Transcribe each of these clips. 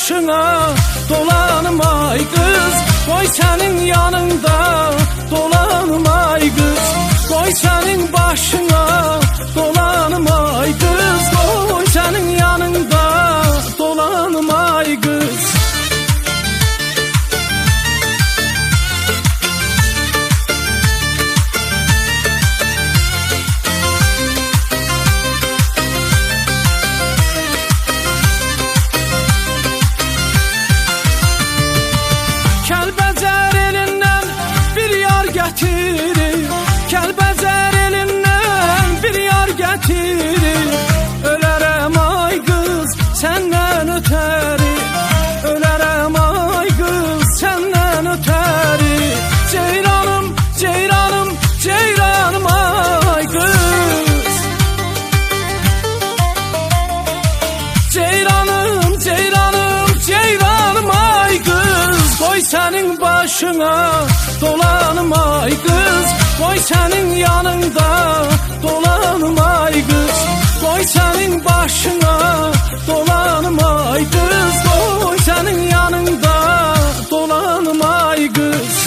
başına dolanım ay kız, koy senin yanında dolanım ay kız, koy senin başına dolanım ay kız, koy senin yanında dolanım ay kız. Kəlbəcər elindən bir yar gətirir. Ölərəm ay qız səndən ötəri, ölərəm ay qız səndən ötəri. Ceyranım, ceyranım, ceyranım ay qız. Ceyranım, ceyranım, ceyranım ay qız. Qoy sənin başına dolanım ay qız, koy senin yanında dolanım ay kız, koy senin başına dolanım ay kız, koy senin yanında dolanım ay kız.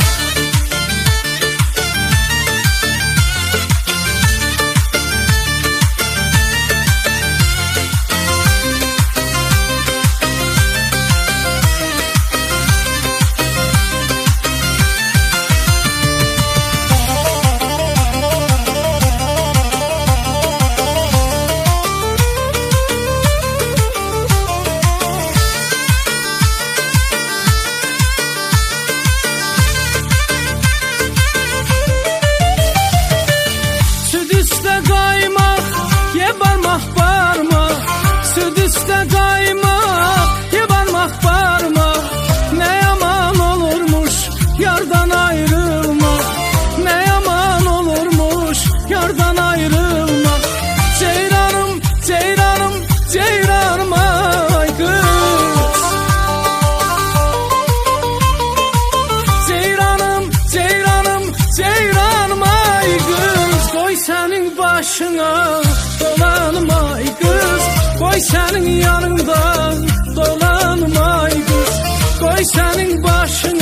Başına dolanım ay kız, koy senin yanında dolanım ay kız, koy senin başına